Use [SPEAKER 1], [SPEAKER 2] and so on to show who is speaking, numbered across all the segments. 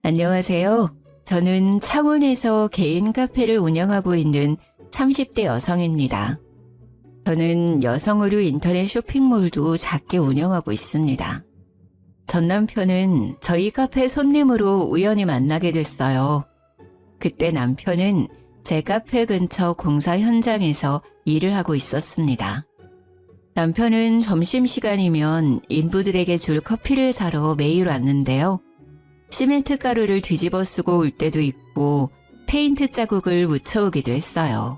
[SPEAKER 1] 안녕하세요. 저는 창원에서 개인 카페를 운영하고 있는 30대 여성입니다. 저는 여성 의류 인터넷 쇼핑몰도 작게 운영하고 있습니다. 전 남편은 저희 카페 손님으로 우연히 만나게 됐어요. 그때 남편은 제 카페 근처 공사 현장에서 일을 하고 있었습니다. 남편은 점심시간이면 인부들에게 줄 커피를 사러 매일 왔는데요. 시멘트 가루를 뒤집어 쓰고 올 때도 있고 페인트 자국을 묻혀오기도 했어요.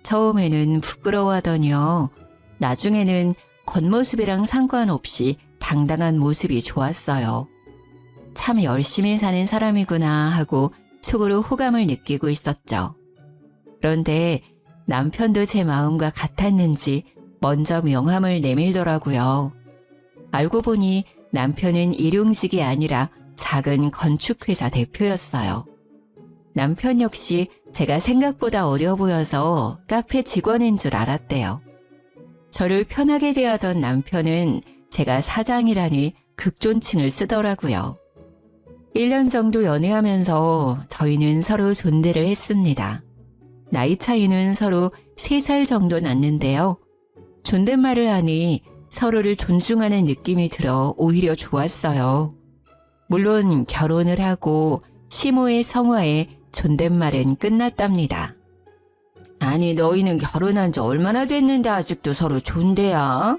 [SPEAKER 1] 처음에는 부끄러워하더니요. 나중에는 겉모습이랑 상관없이 당당한 모습이 좋았어요. 참 열심히 사는 사람이구나 하고 속으로 호감을 느끼고 있었죠. 그런데 남편도 제 마음과 같았는지 먼저 명함을 내밀더라고요. 알고 보니 남편은 일용직이 아니라 작은 건축회사 대표였어요. 남편 역시 제가 생각보다 어려 보여서 카페 직원인 줄 알았대요. 저를 편하게 대하던 남편은 제가 사장이라니 극존칭을 쓰더라고요. 1년 정도 연애하면서 저희는 서로 존대를 했습니다. 나이 차이는 서로 3살 정도 났는데요. 존댓말을 하니 서로를 존중하는 느낌이 들어 오히려 좋았어요. 물론 결혼을 하고 시모의 성화에 존댓말은 끝났답니다. 아니 너희는 결혼한 지 얼마나 됐는데 아직도 서로 존대야?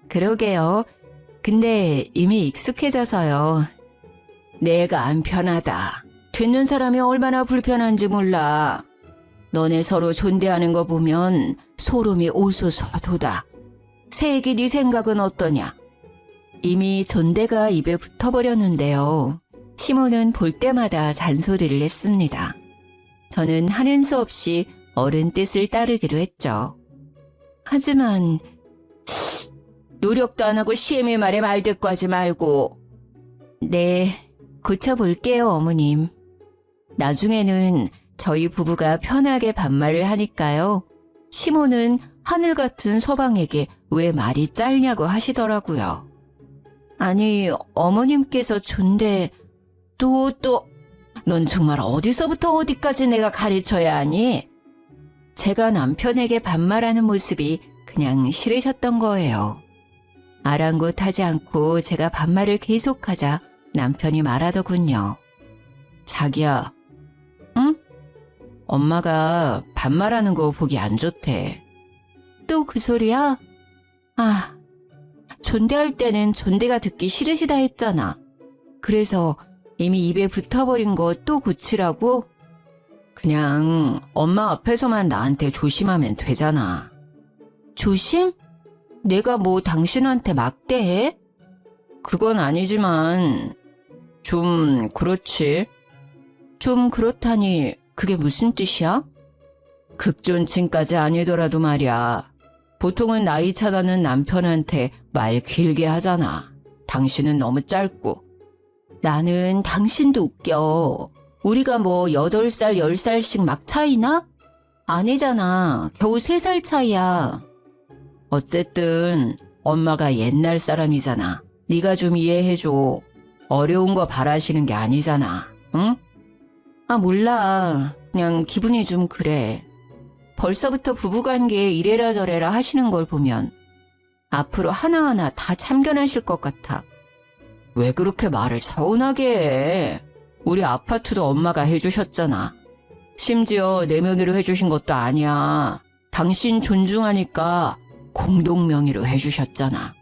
[SPEAKER 1] 그러게요. 근데 이미 익숙해져서요. 내가 안 편하다. 듣는 사람이 얼마나 불편한지 몰라. 너네 서로 존대하는 거 보면 소름이 오소서도다. 새애기 네 생각은 어떠냐? 이미 존대가 입에 붙어버렸는데요. 시모는 볼 때마다 잔소리를 했습니다. 저는 하는 수 없이 어른 뜻을 따르기로 했죠. 하지만 노력도 안 하고 시애미 말에 말대꾸하지 말고. 네, 고쳐볼게요 어머님. 나중에는 저희 부부가 편하게 반말을 하니까요. 시모는 하늘 같은 서방에게 왜 말이 짧냐고 하시더라고요. 아니 어머님께서 존대 넌 정말 어디서부터 어디까지 내가 가르쳐야 하니? 제가 남편에게 반말하는 모습이 그냥 싫으셨던 거예요. 아랑곳하지 않고 제가 반말을 계속하자 남편이 말하더군요. 자기야, 응? 엄마가 반말하는 거 보기 안 좋대. 또 그 소리야? 아, 존대할 때는 존대가 듣기 싫으시다 했잖아. 그래서 이미 입에 붙어버린 거 또 고치라고? 그냥 엄마 앞에서만 나한테 조심하면 되잖아. 조심? 내가 뭐 당신한테 막대해? 그건 아니지만 좀 그렇지. 좀 그렇다니 그게 무슨 뜻이야? 극존칭까지 아니더라도 말이야. 보통은 나이 차나는 남편한테 말 길게 하잖아. 당신은 너무 짧고. 나는 당신도 웃겨. 우리가 뭐 8살, 10살씩 막 차이나? 아니잖아. 겨우 3살 차이야. 어쨌든 엄마가 옛날 사람이잖아. 네가 좀 이해해줘. 어려운 거 바라시는 게 아니잖아. 응? 아 몰라. 그냥 기분이 좀 그래. 벌써부터 부부관계에 이래라 저래라 하시는 걸 보면 앞으로 하나하나 다 참견하실 것 같아. 왜 그렇게 말을 서운하게 해? 우리 아파트도 엄마가 해주셨잖아. 심지어 내 명의로 해주신 것도 아니야. 당신 존중하니까 공동명의로 해주셨잖아.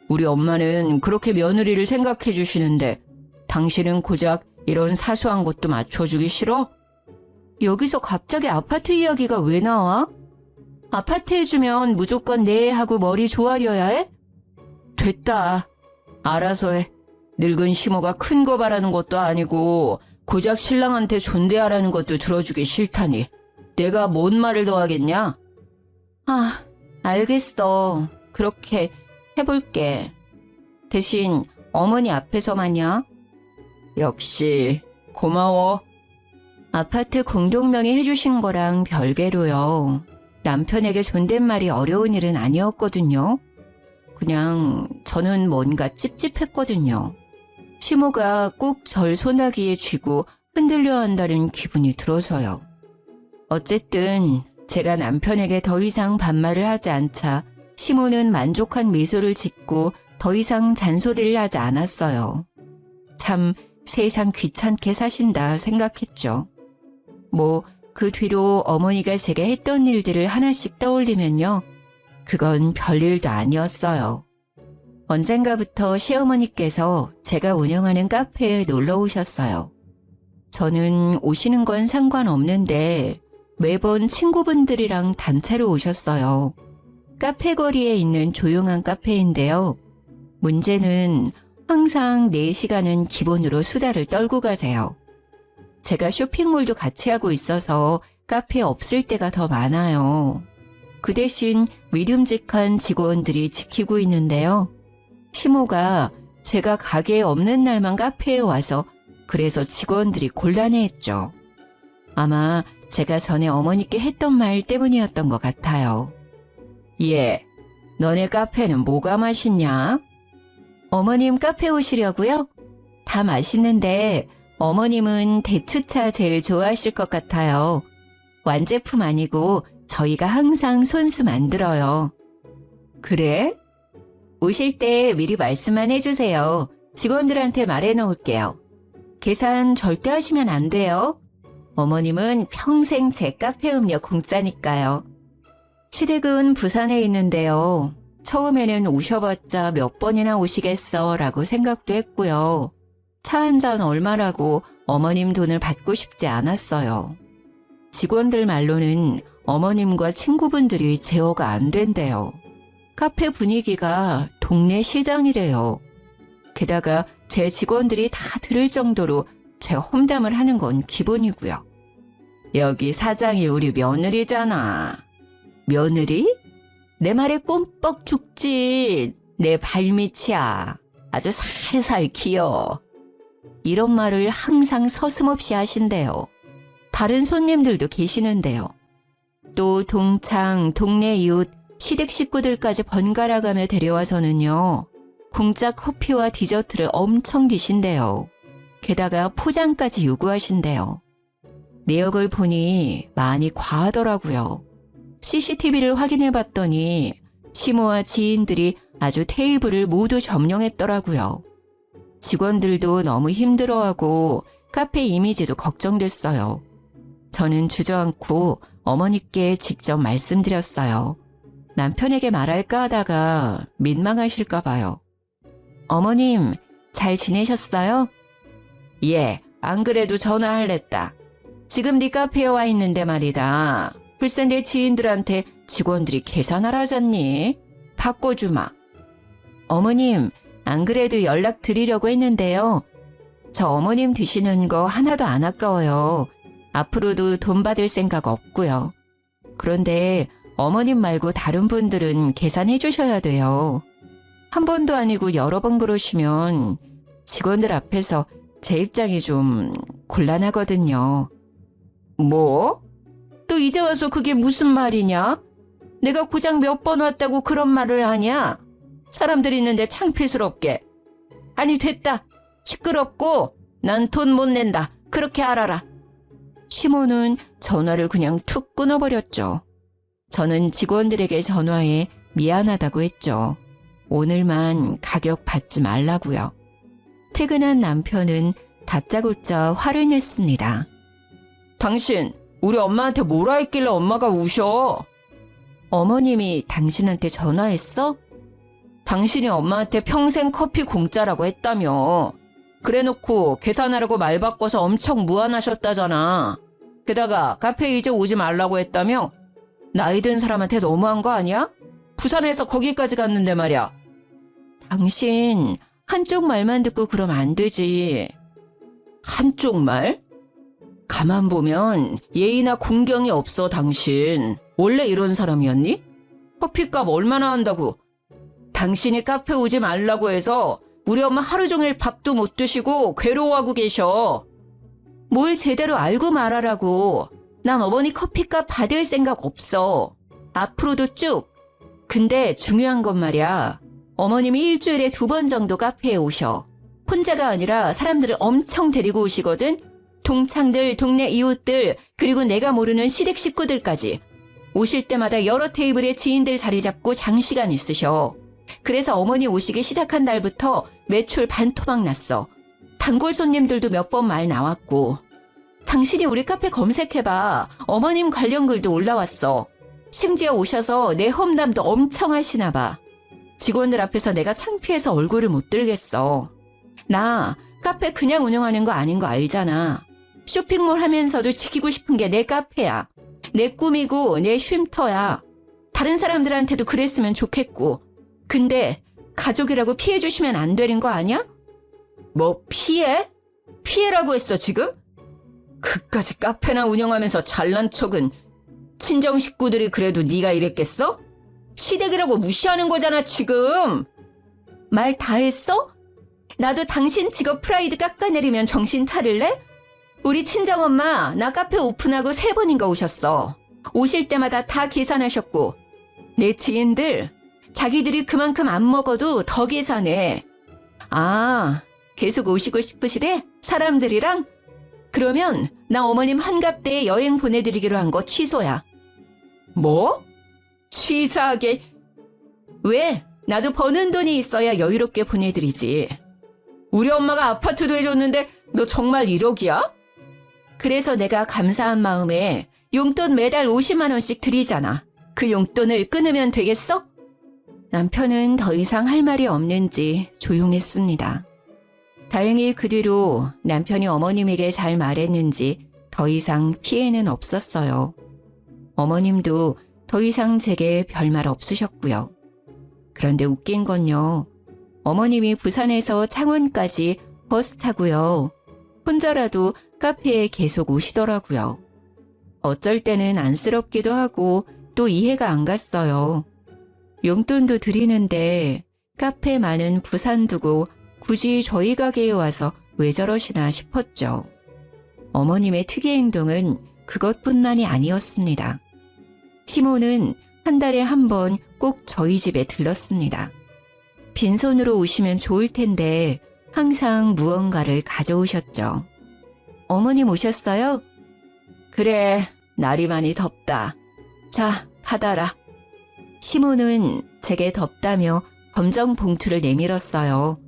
[SPEAKER 1] 우리 엄마는 그렇게 며느리를 생각해 주시는데 당신은 고작 이런 사소한 것도 맞춰주기 싫어? 여기서 갑자기 아파트 이야기가 왜 나와? 아파트 해주면 무조건 네 하고 머리 조아려야 해? 됐다. 알아서 해. 늙은 시모가 큰 거 바라는 것도 아니고 고작 신랑한테 존대하라는 것도 들어주기 싫다니. 내가 뭔 말을 더 하겠냐? 아, 알겠어. 그렇게 해볼게. 대신 어머니 앞에서만요. 역시 고마워. 아파트 공동명의 해주신 거랑 별개로요. 남편에게 존댓말이 어려운 일은 아니었거든요. 그냥 저는 뭔가 찝찝했거든요. 시모가 꼭 절 소나기에 쥐고 흔들려 한다는 기분이 들어서요. 어쨌든 제가 남편에게 더 이상 반말을 하지 않자 시모는 만족한 미소를 짓고 더 이상 잔소리를 하지 않았어요. 참 세상 귀찮게 사신다 생각했죠. 그 뒤로 어머니가 제가 했던 일들을 하나씩 떠올리면요. 그건 별일도 아니었어요. 언젠가부터 시어머니께서 제가 운영하는 카페에 놀러 오셨어요. 저는 오시는 건 상관없는데 매번 친구분들이랑 단체로 오셨어요. 카페 거리에 있는 조용한 카페인데요. 문제는 항상 4시간은 기본으로 수다를 떨고 가세요. 제가 쇼핑몰도 같이 하고 있어서 카페에 없을 때가 더 많아요. 그 대신 믿음직한 직원들이 지키고 있는데요. 시모가 제가 가게에 없는 날만 카페에 와서 그래서 직원들이 곤란해했죠. 아마 제가 전에 어머니께 했던 말 때문이었던 것 같아요. 예, 너네 카페는 뭐가 맛있냐? 어머님 카페 오시려고요? 다 맛있는데 어머님은 대추차 제일 좋아하실 것 같아요. 완제품 아니고 저희가 항상 손수 만들어요. 그래? 오실 때 미리 말씀만 해주세요. 직원들한테 말해놓을게요. 계산 절대 하시면 안 돼요. 어머님은 평생 제 카페 음료 공짜니까요. 시댁은 부산에 있는데요. 처음에는 오셔봤자 몇 번이나 오시겠어 라고 생각도 했고요. 차 한 잔 얼마라고 어머님 돈을 받고 싶지 않았어요. 직원들 말로는 어머님과 친구분들이 제어가 안 된대요. 카페 분위기가 동네 시장이래요. 게다가 제 직원들이 다 들을 정도로 제 험담을 하는 건 기본이고요. 여기 사장이 우리 며느리잖아. 며느리? 내 말에 꼼뻑 죽지. 내 발밑이야. 아주 살살 기어. 이런 말을 항상 서슴없이 하신대요. 다른 손님들도 계시는데요. 또 동창, 동네 이웃, 시댁 식구들까지 번갈아 가며 데려와서는요. 공짜 커피와 디저트를 엄청 드신대요. 게다가 포장까지 요구하신대요. 내역을 보니 많이 과하더라고요. CCTV를 확인해 봤더니 시모와 지인들이 아주 테이블을 모두 점령했더라고요. 직원들도 너무 힘들어하고 카페 이미지도 걱정됐어요. 저는 주저앉고 어머니께 직접 말씀드렸어요. 남편에게 말할까 하다가 민망하실까 봐요. 어머님, 잘 지내셨어요? 예, 안 그래도 전화할랬다. 지금 네 카페에 와 있는데 말이다. 글쎄 내 지인들한테 직원들이 계산하라잖니? 바꿔주마. 어머님, 안 그래도 연락 드리려고 했는데요. 저 어머님 드시는 거 하나도 안 아까워요. 앞으로도 돈 받을 생각 없고요. 그런데 어머님 말고 다른 분들은 계산해 주셔야 돼요. 한 번도 아니고 여러 번 그러시면 직원들 앞에서 제 입장이 좀 곤란하거든요. 뭐? 또 이제 와서 그게 무슨 말이냐? 내가 고작 몇 번 왔다고 그런 말을 하냐? 사람들 있는데 창피스럽게. 아니 됐다. 시끄럽고 난 돈 못 낸다. 그렇게 알아라. 시모는 전화를 그냥 툭 끊어버렸죠. 저는 직원들에게 전화해 미안하다고 했죠. 오늘만 가격 받지 말라고요. 퇴근한 남편은 다짜고짜 화를 냈습니다. 당신 우리 엄마한테 뭐라 했길래 엄마가 우셔? 어머님이 당신한테 전화했어? 당신이 엄마한테 평생 커피 공짜라고 했다며. 그래놓고 계산하라고 말 바꿔서 엄청 무안하셨다잖아. 게다가 카페에 이제 오지 말라고 했다며? 나이 든 사람한테 너무한 거 아니야? 부산에서 거기까지 갔는데 말이야. 당신 한쪽 말만 듣고 그러면 안 되지. 한쪽 말? 가만 보면 예의나 공경이 없어 당신. 원래 이런 사람이었니? 커피값 얼마나 한다고? 당신이 카페 오지 말라고 해서 우리 엄마 하루 종일 밥도 못 드시고 괴로워하고 계셔. 뭘 제대로 알고 말하라고. 난 어머니 커피값 받을 생각 없어. 앞으로도 쭉. 근데 중요한 건 말이야. 어머님이 일주일에 2번 정도 카페에 오셔. 혼자가 아니라 사람들을 엄청 데리고 오시거든. 동창들, 동네 이웃들, 그리고 내가 모르는 시댁 식구들까지. 오실 때마다 여러 테이블에 지인들 자리 잡고 장시간 있으셔. 그래서 어머니 오시기 시작한 날부터 매출 반토막 났어. 단골 손님들도 몇 번 말 나왔고. 당신이 우리 카페 검색해봐. 어머님 관련 글도 올라왔어. 심지어 오셔서 내 험담도 엄청 하시나 봐. 직원들 앞에서 내가 창피해서 얼굴을 못 들겠어. 나 카페 그냥 운영하는 거 아닌 거 알잖아. 쇼핑몰 하면서도 지키고 싶은 게 내 카페야. 내 꿈이고 내 쉼터야. 다른 사람들한테도 그랬으면 좋겠고. 근데 가족이라고 피해 주시면 안 되는 거 아니야? 뭐 피해? 피해라고 했어 지금? 그까지 카페나 운영하면서 잘난 척은 친정 식구들이 그래도 네가 이랬겠어? 시댁이라고 무시하는 거잖아 지금. 말 다 했어? 나도 당신 직업 프라이드 깎아내리면 정신 차릴래? 우리 친정엄마 나 카페 오픈하고 3번인가 오셨어. 오실 때마다 다 계산하셨고 내 지인들 자기들이 그만큼 안 먹어도 더 계산해. 아, 계속 오시고 싶으시대? 사람들이랑? 그러면 나 어머님 환갑 때 여행 보내드리기로 한 거 취소야. 뭐? 치사하게. 왜? 나도 버는 돈이 있어야 여유롭게 보내드리지. 우리 엄마가 아파트도 해줬는데 너 정말 1억이야? 그래서 내가 감사한 마음에 용돈 매달 50만 원씩 드리잖아. 그 용돈을 끊으면 되겠어? 남편은 더 이상 할 말이 없는지 조용했습니다. 다행히 그 뒤로 남편이 어머님에게 잘 말했는지 더 이상 피해는 없었어요. 어머님도 더 이상 제게 별말 없으셨고요. 그런데 웃긴 건요. 어머님이 부산에서 창원까지 버스 타고요. 혼자라도 카페에 계속 오시더라고요. 어쩔 때는 안쓰럽기도 하고 또 이해가 안 갔어요. 용돈도 드리는데 카페 많은 부산 두고 굳이 저희 가게에 와서 왜 저러시나 싶었죠. 어머님의 특이 행동은 그것뿐만이 아니었습니다. 시모는 한 달에 한 번 꼭 저희 집에 들렀습니다. 빈손으로 오시면 좋을 텐데 항상 무언가를 가져오셨죠. 어머님 오셨어요? 그래, 날이 많이 덥다. 자, 받아라. 시모는 제게 덥다며 검정 봉투를 내밀었어요.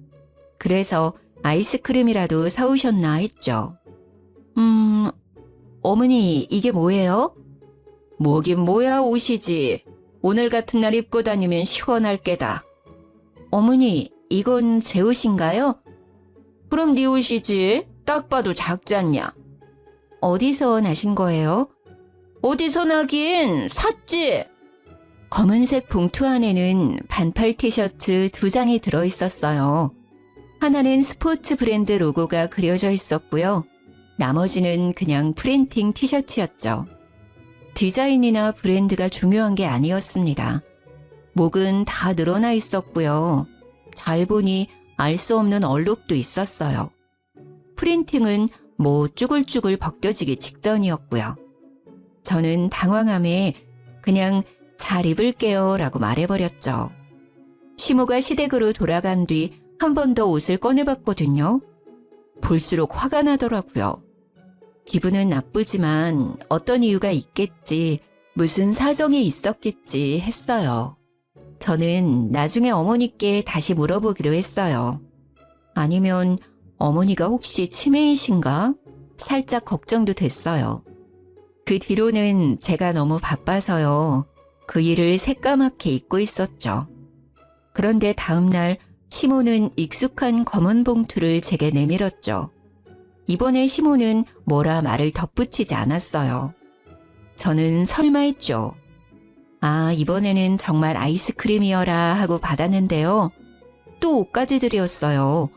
[SPEAKER 1] 그래서 아이스크림이라도 사오셨나 했죠. 어머니 이게 뭐예요? 뭐긴 뭐야 옷이지. 오늘 같은 날 입고 다니면 시원할 게다. 어머니 이건 제 옷인가요? 그럼 네 옷이지. 딱 봐도 작지 않냐. 어디서 나신 거예요? 어디서 나긴 샀지. 검은색 봉투 안에는 반팔 티셔츠 2장이 들어있었어요. 하나는 스포츠 브랜드 로고가 그려져 있었고요. 나머지는 그냥 프린팅 티셔츠였죠. 디자인이나 브랜드가 중요한 게 아니었습니다. 목은 다 늘어나 있었고요. 잘 보니 알 수 없는 얼룩도 있었어요. 프린팅은 뭐 쭈글쭈글 벗겨지기 직전이었고요. 저는 당황함에 그냥 잘 입을게요 라고 말해버렸죠. 시모가 시댁으로 돌아간 뒤 한 번 더 옷을 꺼내봤거든요. 볼수록 화가 나더라고요. 기분은 나쁘지만 어떤 이유가 있겠지, 무슨 사정이 있었겠지 했어요. 저는 나중에 어머니께 다시 물어보기로 했어요. 아니면 어머니가 혹시 치매이신가? 살짝 걱정도 됐어요. 그 뒤로는 제가 너무 바빠서요. 그 일을 새까맣게 잊고 있었죠. 그런데 다음날 시모는 익숙한 검은 봉투를 제게 내밀었죠. 이번에 시모는 뭐라 말을 덧붙이지 않았어요. 저는 설마 했죠. 아, 이번에는 정말 아이스크림이어라 하고 받았는데요. 또 옷까지 드렸어요.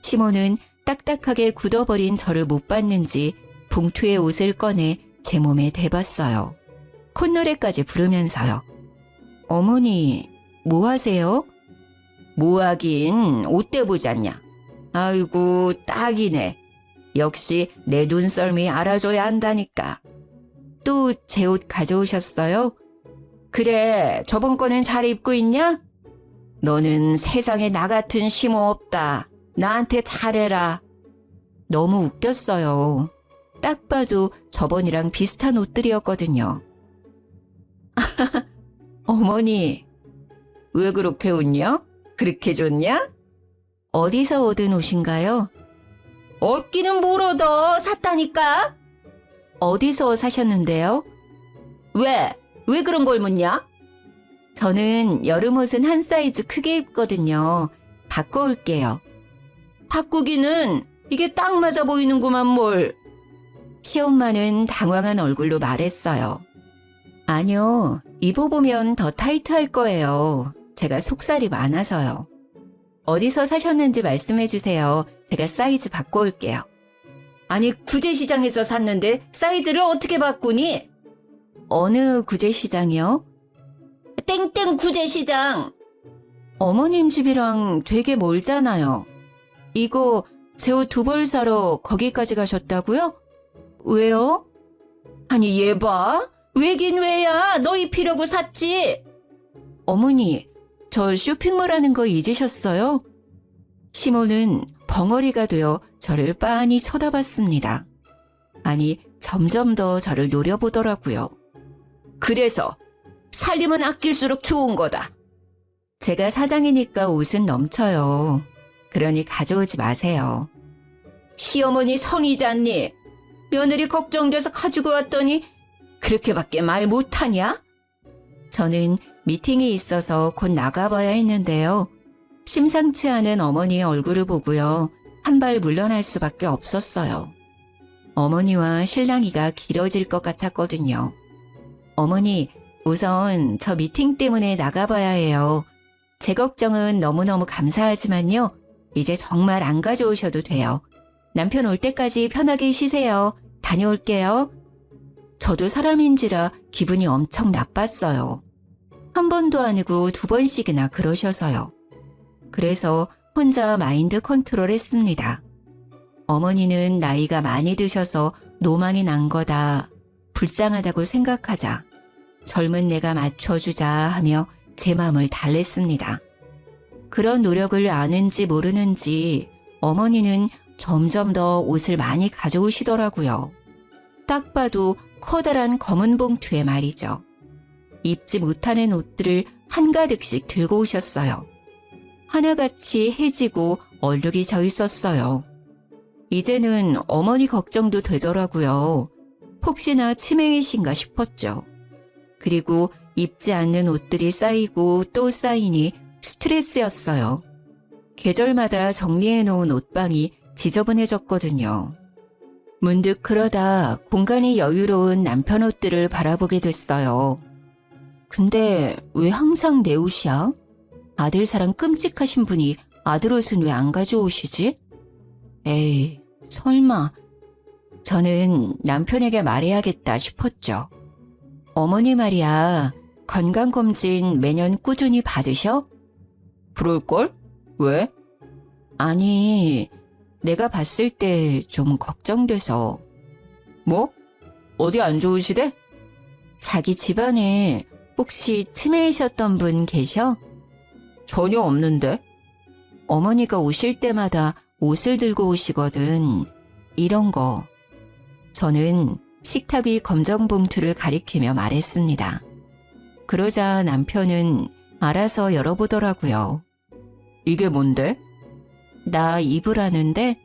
[SPEAKER 1] 시모는 딱딱하게 굳어버린 저를 못 봤는지 봉투에 옷을 꺼내 제 몸에 대봤어요. 콧노래까지 부르면서요. 어머니, 뭐 하세요? 뭐 하긴 옷대 보지 않냐. 아이고, 딱이네. 역시 내 눈썰미 알아줘야 한다니까. 또 제 옷 가져오셨어요? 그래, 저번 거는 잘 입고 있냐? 너는 세상에 나 같은 시모 없다. 나한테 잘해라. 너무 웃겼어요. 딱 봐도 저번이랑 비슷한 옷들이었거든요. 어머니, 왜 그렇게 웃냐? 그렇게 좋냐? 어디서 얻은 옷인가요? 얻기는 뭘 얻어? 샀다니까? 어디서 사셨는데요? 왜 그런 걸 묻냐? 저는 여름 옷은 한 사이즈 크게 입거든요. 바꿔올게요. 바꾸기는 이게 딱 맞아 보이는구만 뭘. 시엄마는 당황한 얼굴로 말했어요. 아니요, 입어보면 더 타이트할 거예요. 제가 속살이 많아서요. 어디서 사셨는지 말씀해 주세요. 제가 사이즈 바꿔올게요. 아니, 구제시장에서 샀는데 사이즈를 어떻게 바꾸니? 어느 구제시장이요? 땡땡 구제시장. 어머님 집이랑 되게 멀잖아요. 이거 제 옷 2벌 사러 거기까지 가셨다고요? 왜요? 아니, 얘 봐. 왜긴 왜야. 너 입히려고 샀지. 어머니, 저 쇼핑몰 하는 거 잊으셨어요? 시모는 벙어리가 되어 저를 빤히 쳐다봤습니다. 아니, 점점 더 저를 노려보더라고요. 그래서 살림은 아낄수록 좋은 거다. 제가 사장이니까 옷은 넘쳐요. 그러니 가져오지 마세요. 시어머니 성의잖니. 며느리 걱정돼서 가지고 왔더니 그렇게밖에 말 못하냐? 저는 미팅이 있어서 곧 나가봐야 했는데요. 심상치 않은 어머니의 얼굴을 보고요. 한 발 물러날 수밖에 없었어요. 어머니와 실랑이가 길어질 것 같았거든요. 어머니, 우선 저 미팅 때문에 나가봐야 해요. 제 걱정은 너무너무 감사하지만요. 이제 정말 안 가져오셔도 돼요. 남편 올 때까지 편하게 쉬세요. 다녀올게요. 저도 사람인지라 기분이 엄청 나빴어요. 한 번도 아니고 2번씩이나 그러셔서요. 그래서 혼자 마인드 컨트롤 했습니다. 어머니는 나이가 많이 드셔서 노망이 난 거다. 불쌍하다고 생각하자. 젊은 내가 맞춰주자 하며 제 마음을 달랬습니다. 그런 노력을 아는지 모르는지 어머니는 점점 더 옷을 많이 가져오시더라고요. 딱 봐도 커다란 검은 봉투에 말이죠. 입지 못하는 옷들을 한가득씩 들고 오셨어요. 하나같이 해지고 얼룩이 져 있었어요. 이제는 어머니 걱정도 되더라고요. 혹시나 치매이신가 싶었죠. 그리고 입지 않는 옷들이 쌓이고 또 쌓이니 스트레스였어요. 계절마다 정리해놓은 옷방이 지저분해졌거든요. 문득 그러다 공간이 여유로운 남편 옷들을 바라보게 됐어요. 근데 왜 항상 내 옷이야? 아들 사랑 끔찍하신 분이 아들 옷은 왜 안 가져오시지? 에이, 설마. 저는 남편에게 말해야겠다 싶었죠. 어머니 말이야, 건강검진 매년 꾸준히 받으셔? 그럴걸? 왜? 아니, 내가 봤을 때 좀 걱정돼서. 뭐? 어디 안 좋으시대? 자기 집안에 혹시 치매이셨던 분 계셔? 전혀 없는데. 어머니가 오실 때마다 옷을 들고 오시거든. 이런 거. 저는 식탁 위 검정 봉투를 가리키며 말했습니다. 그러자 남편은 알아서 열어보더라고요. 이게 뭔데? 나 입으라는데?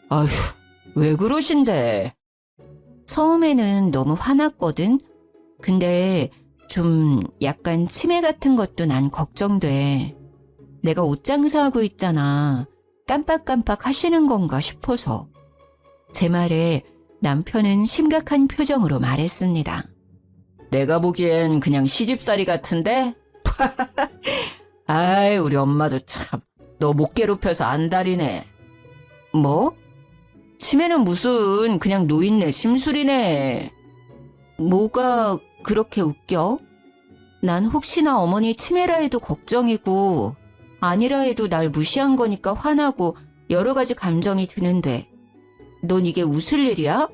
[SPEAKER 1] 아휴, 왜 그러신데? 처음에는 너무 화났거든? 근데 좀 약간 치매 같은 것도 난 걱정돼. 내가 옷 장사하고 있잖아. 깜빡깜빡 하시는 건가 싶어서. 제 말에 남편은 심각한 표정으로 말했습니다. 내가 보기엔 그냥 시집살이 같은데? 아이, 우리 엄마도 참, 너 못 괴롭혀서 안달이네. 뭐? 치매는 무슨 그냥 노인네 심술이네. 뭐가 그렇게 웃겨? 난 혹시나 어머니 치매라 해도 걱정이고 아니라 해도 날 무시한 거니까 화나고 여러 가지 감정이 드는데 넌 이게 웃을 일이야?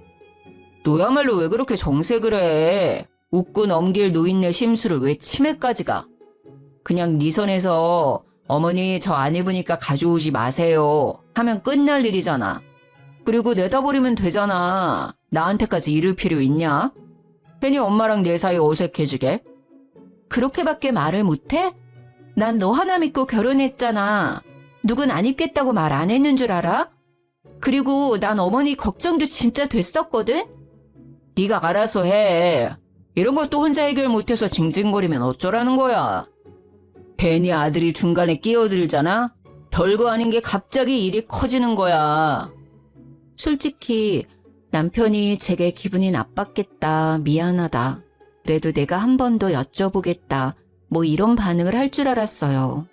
[SPEAKER 1] 너야말로 왜 그렇게 정색을 해? 웃고 넘길 노인네 심술을 왜 치매까지 가? 그냥 네 선에서 어머니 저 안 입으니까 가져오지 마세요 하면 끝날 일이잖아. 그리고 내다버리면 되잖아. 나한테까지 이럴 필요 있냐? 괜히 엄마랑 내 사이 어색해지게. 그렇게밖에 말을 못해? 난 너 하나 믿고 결혼했잖아. 누군 안 입겠다고 말 안 했는 줄 알아? 그리고 난 어머니 걱정도 진짜 됐었거든? 네가 알아서 해. 이런 것도 혼자 해결 못해서 징징거리면 어쩌라는 거야. 괜히 아들이 중간에 끼어들잖아? 별거 아닌 게 갑자기 일이 커지는 거야. 솔직히 남편이 제게 기분이 나빴겠다, 미안하다. 그래도 내가 한 번 더 여쭤보겠다. 뭐 이런 반응을 할 줄 알았어요.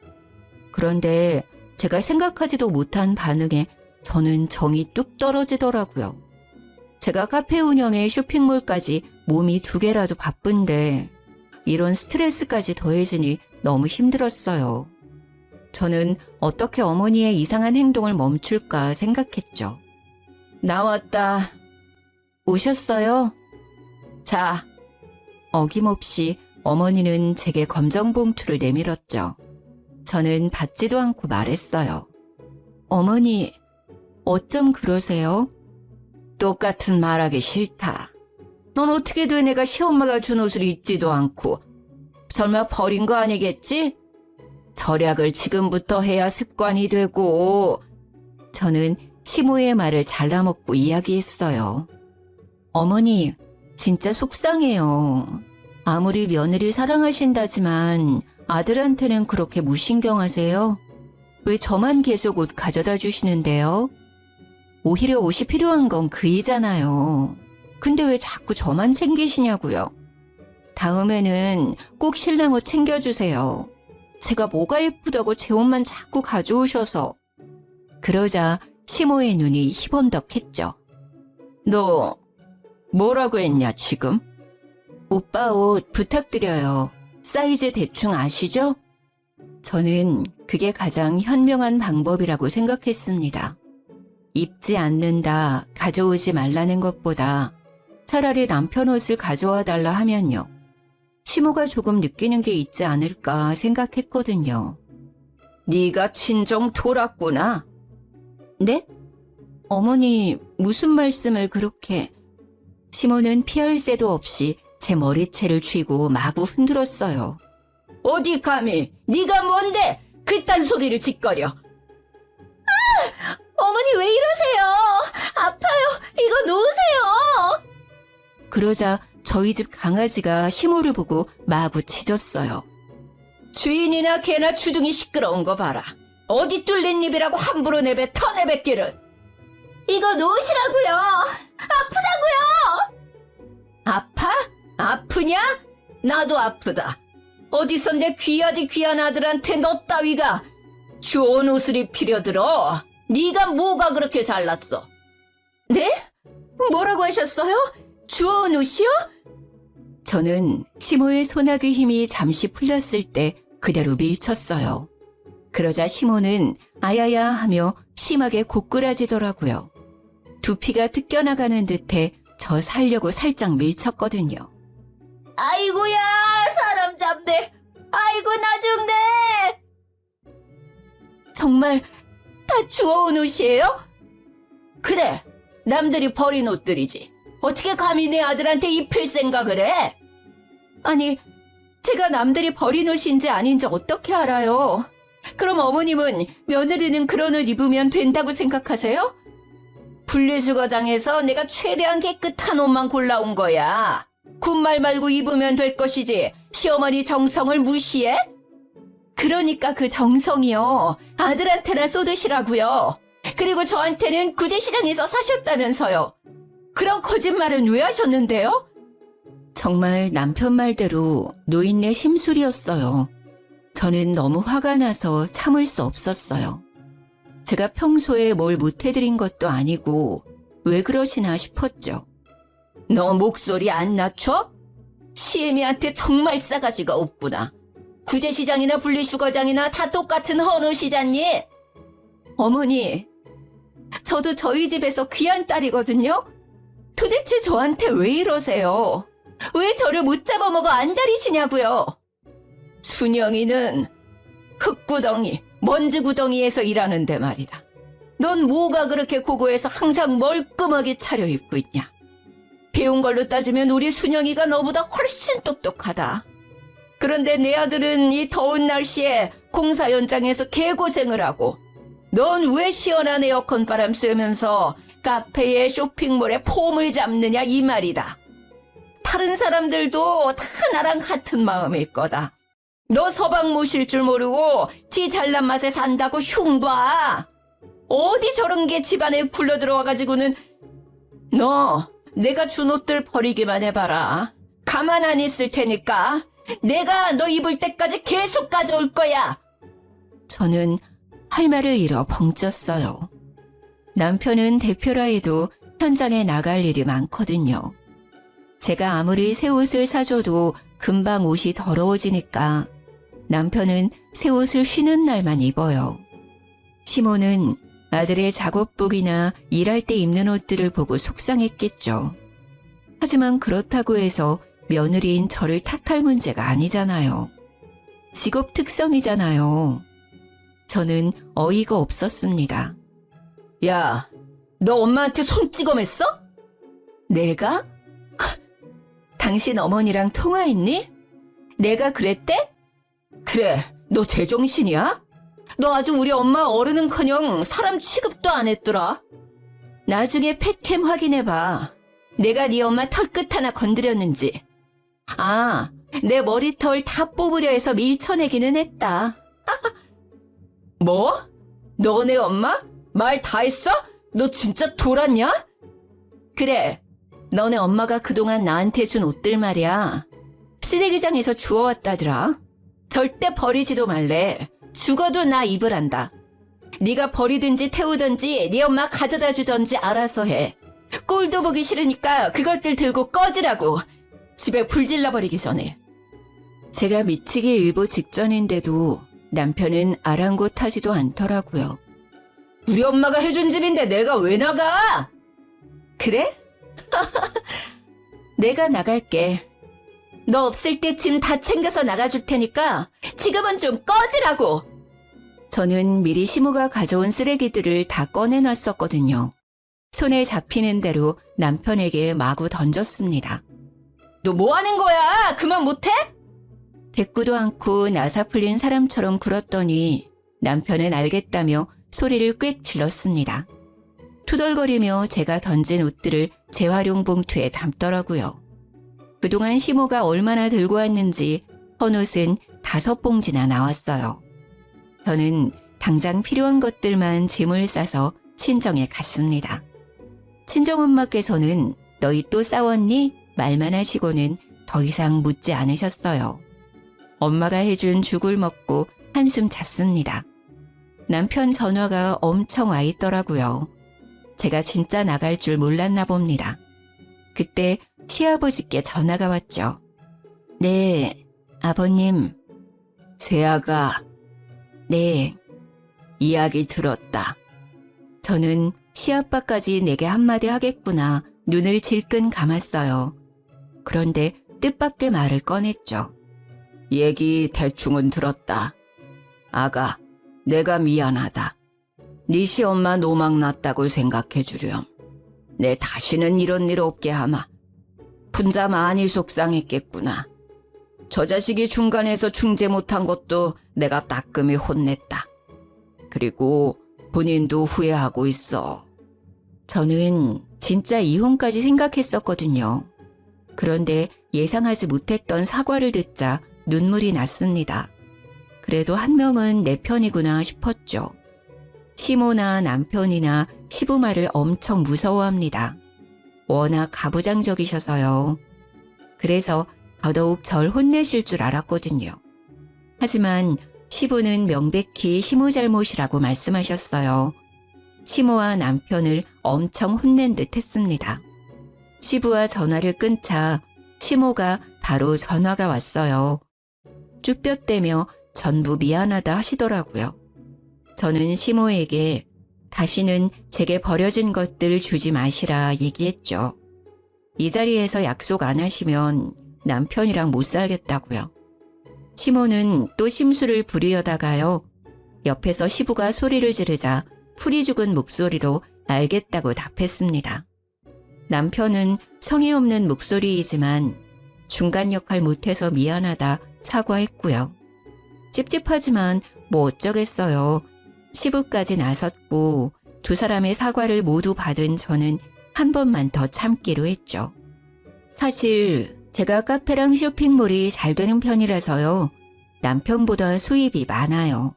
[SPEAKER 1] 그런데 제가 생각하지도 못한 반응에 저는 정이 뚝 떨어지더라고요. 제가 카페 운영에 쇼핑몰까지 몸이 2개라도 바쁜데 이런 스트레스까지 더해지니 너무 힘들었어요. 저는 어떻게 어머니의 이상한 행동을 멈출까 생각했죠. 나왔다. 오셨어요? 자. 어김없이 어머니는 제게 검정 봉투를 내밀었죠. 저는 받지도 않고 말했어요. 어머니, 어쩜 그러세요? 똑같은 말하기 싫다. 넌 어떻게 돼 내가 시엄마가 준 옷을 입지도 않고. 설마 버린 거 아니겠지? 절약을 지금부터 해야 습관이 되고. 저는 시모의 말을 잘라먹고 이야기했어요. 어머니, 진짜 속상해요. 아무리 며느리 사랑하신다지만 아들한테는 그렇게 무신경하세요? 왜 저만 계속 옷 가져다 주시는데요? 오히려 옷이 필요한 건 그이잖아요. 근데 왜 자꾸 저만 챙기시냐고요? 다음에는 꼭 신랑 옷 챙겨주세요. 제가 뭐가 예쁘다고 제 옷만 자꾸 가져오셔서. 그러자 시모의 눈이 희번덕했죠. 너 뭐라고 했냐 지금? 오빠 옷 부탁드려요. 사이즈 대충 아시죠? 저는 그게 가장 현명한 방법이라고 생각했습니다. 입지 않는다, 가져오지 말라는 것보다 차라리 남편 옷을 가져와 달라 하면요. 시모가 조금 느끼는 게 있지 않을까 생각했거든요. 네가 친정 돌았구나. 네? 어머니 무슨 말씀을 그렇게... 시모는 피할 새도 없이 제 머리채를 쥐고 마구 흔들었어요. 어디 감히 네가 뭔데 그딴 소리를 짓거려. 어머니 왜 이러세요? 아파요. 이거 놓으세요. 그러자 저희 집 강아지가 시모를 보고 마구 짖었어요. 주인이나 개나 주둥이 시끄러운 거 봐라. 어디 뚫린 입이라고 함부로 내뱉어 내뱉기를. 이거 놓으시라고요. 아프다고요. 아파? 아프냐? 나도 아프다. 어디서 내 귀하디 귀한 아들한테 너 따위가 좋은 옷을 입히려 들어. 네가 뭐가 그렇게 잘났어? 네? 뭐라고 하셨어요? 좋은 옷이요? 저는 시모의 소나기 힘이 잠시 풀렸을 때 그대로 밀쳤어요. 그러자 시모는 아야야 하며 심하게 고꾸라지더라고요. 두피가 뜯겨나가는 듯해 저 살려고 살짝 밀쳤거든요. 아이고야 사람 잡네. 아이고 나 죽네. 정말 다 주워온 옷이에요? 그래, 남들이 버린 옷들이지. 어떻게 감히 내 아들한테 입힐 생각을 해? 아니, 제가 남들이 버린 옷인지 아닌지 어떻게 알아요? 그럼 어머님은 며느리는 그런 옷 입으면 된다고 생각하세요? 분리수거장에서 내가 최대한 깨끗한 옷만 골라온 거야. 군말 말고 입으면 될 것이지 시어머니 정성을 무시해? 그러니까 그 정성이요. 아들한테나 쏟으시라고요. 그리고 저한테는 구제시장에서 사셨다면서요. 그런 거짓말은 왜 하셨는데요? 정말 남편 말대로 노인네 심술이었어요. 저는 너무 화가 나서 참을 수 없었어요. 제가 평소에 뭘 못해드린 것도 아니고 왜 그러시나 싶었죠. 너 목소리 안 낮춰? 시애미한테 정말 싸가지가 없구나. 구제시장이나 분리수거장이나 다 똑같은 헌옷이잖니? 어머니, 저도 저희 집에서 귀한 딸이거든요? 도대체 저한테 왜 이러세요? 왜 저를 못 잡아먹어 안달이시냐고요? 순영이는 흙구덩이, 먼지구덩이에서 일하는데 말이다. 넌 뭐가 그렇게 고고해서 항상 멀끔하게 차려입고 있냐? 배운 걸로 따지면 우리 순영이가 너보다 훨씬 똑똑하다. 그런데 내 아들은 이 더운 날씨에 공사 현장에서 개고생을 하고 넌 왜 시원한 에어컨 바람 쐬면서 카페에 쇼핑몰에 폼을 잡느냐 이 말이다. 다른 사람들도 다 나랑 같은 마음일 거다. 너 서방 모실 줄 모르고 지 잘난 맛에 산다고 흉봐. 어디 저런 게 집안에 굴러 들어와가지고는 너 내가 준 옷들 버리기만 해봐라. 가만 안 있을 테니까 내가 너 입을 때까지 계속 가져올 거야. 저는 할 말을 잃어 벙쪘어요. 남편은 대표라 해도 현장에 나갈 일이 많거든요. 제가 아무리 새 옷을 사줘도 금방 옷이 더러워지니까 남편은 새 옷을 쉬는 날만 입어요. 시모는 아들의 작업복이나 일할 때 입는 옷들을 보고 속상했겠죠. 하지만 그렇다고 해서 며느리인 저를 탓할 문제가 아니잖아요. 직업 특성이잖아요. 저는 어이가 없었습니다. 야, 너 엄마한테 손찌검했어? 내가? 당신 어머니랑 통화했니? 내가 그랬대? 그래, 너 제정신이야? 너 아주 우리 엄마 어른은커녕 사람 취급도 안 했더라. 나중에 펫캠 확인해봐. 내가 네 엄마 털끝 하나 건드렸는지. 아, 내 머리털 다 뽑으려 해서 밀쳐내기는 했다. 뭐? 너네 엄마? 말 다 했어? 너 진짜 돌았냐? 그래, 너네 엄마가 그동안 나한테 준 옷들 말이야. 쓰레기장에서 주워왔다더라. 절대 버리지도 말래. 죽어도 나 입으란다. 네가 버리든지 태우든지 네 엄마 가져다 주든지 알아서 해. 꼴도 보기 싫으니까 그것들 들고 꺼지라고. 집에 불 질러버리기 전에. 제가 미치기 일보 직전인데도 남편은 아랑곳하지도 않더라고요. 우리 엄마가 해준 집인데 내가 왜 나가? 그래? 내가 나갈게. 너 없을 때 짐 다 챙겨서 나가줄 테니까 지금은 좀 꺼지라고. 저는 미리 시모가 가져온 쓰레기들을 다 꺼내놨었거든요. 손에 잡히는 대로 남편에게 마구 던졌습니다. 너 뭐 하는 거야? 그만 못해? 대꾸도 않고 나사 풀린 사람처럼 굴었더니 남편은 알겠다며 소리를 꽥 질렀습니다. 투덜거리며 제가 던진 옷들을 재활용 봉투에 담더라고요. 그동안 시모가 얼마나 들고 왔는지 헌옷은 5봉지나 나왔어요. 저는 당장 필요한 것들만 짐을 싸서 친정에 갔습니다. 친정엄마께서는 너희 또 싸웠니? 말만 하시고는 더 이상 묻지 않으셨어요. 엄마가 해준 죽을 먹고 한숨 잤습니다. 남편 전화가 엄청 와 있더라고요. 제가 진짜 나갈 줄 몰랐나 봅니다. 그때 시아버지께 전화가 왔죠. 네, 아버님. 세아가. 네, 이야기 들었다. 저는 시아빠까지 내게 한마디 하겠구나 눈을 질끈 감았어요. 그런데 뜻밖의 말을 꺼냈죠. 얘기 대충은 들었다. 아가, 내가 미안하다. 네 시엄마 노망 났다고 생각해 주렴. 내 다시는 이런 일 없게 하마. 분자 많이 속상했겠구나. 저 자식이 중간에서 중재 못한 것도 내가 따끔히 혼냈다. 그리고 본인도 후회하고 있어. 저는 진짜 이혼까지 생각했었거든요. 그런데 예상하지 못했던 사과를 듣자 눈물이 났습니다. 그래도 한 명은 내 편이구나 싶었죠. 시모나 남편이나 시부마를 엄청 무서워합니다. 워낙 가부장적이셔서요. 그래서 더더욱 절 혼내실 줄 알았거든요. 하지만 시부는 명백히 시모 잘못이라고 말씀하셨어요. 시모와 남편을 엄청 혼낸 듯 했습니다. 시부와 전화를 끊자 시모가 바로 전화가 왔어요. 쭈뼛대며 전부 미안하다 하시더라고요. 저는 시모에게 다시는 제게 버려진 것들 주지 마시라 얘기했죠. 이 자리에서 약속 안 하시면 남편이랑 못 살겠다고요. 시모는 또 심술을 부리려다가요. 옆에서 시부가 소리를 지르자 풀이 죽은 목소리로 알겠다고 답했습니다. 남편은 성의 없는 목소리이지만 중간 역할 못해서 미안하다 사과했고요. 찝찝하지만 뭐 어쩌겠어요. 시부까지 나섰고 두 사람의 사과를 모두 받은 저는 한 번만 더 참기로 했죠. 사실 제가 카페랑 쇼핑몰이 잘 되는 편이라서요. 남편보다 수입이 많아요.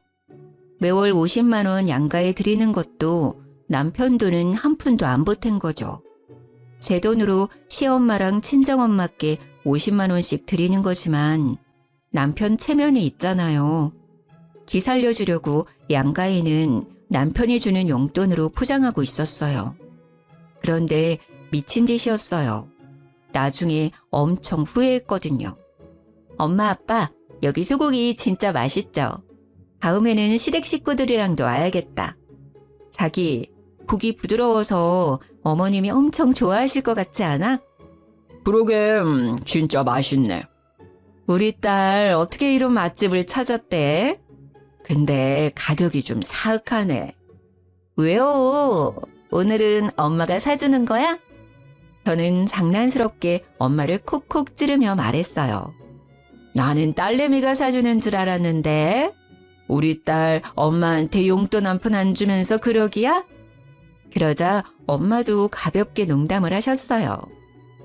[SPEAKER 1] 매월 50만 원 양가에 드리는 것도 남편 돈은 한 푼도 안 보탠 거죠. 제 돈으로 시엄마랑 친정엄마께 50만 원씩 드리는 거지만 남편 체면이 있잖아요. 기 살려주려고 양가에는 남편이 주는 용돈으로 포장하고 있었어요. 그런데 미친 짓이었어요. 나중에 엄청 후회했거든요. 엄마, 아빠, 여기 소고기 진짜 맛있죠? 다음에는 시댁 식구들이랑도 와야겠다. 자기, 고기 부드러워서 어머님이 엄청 좋아하실 것 같지 않아?
[SPEAKER 2] 그러게, 진짜 맛있네.
[SPEAKER 1] 우리 딸 어떻게 이런 맛집을 찾았대? 근데 가격이 좀 사악하네. 왜요? 오늘은 엄마가 사주는 거야? 저는 장난스럽게 엄마를 콕콕 찌르며 말했어요. 나는 딸내미가 사주는 줄 알았는데 우리 딸 엄마한테 용돈 한 푼 안 주면서 그러기야? 그러자 엄마도 가볍게 농담을 하셨어요.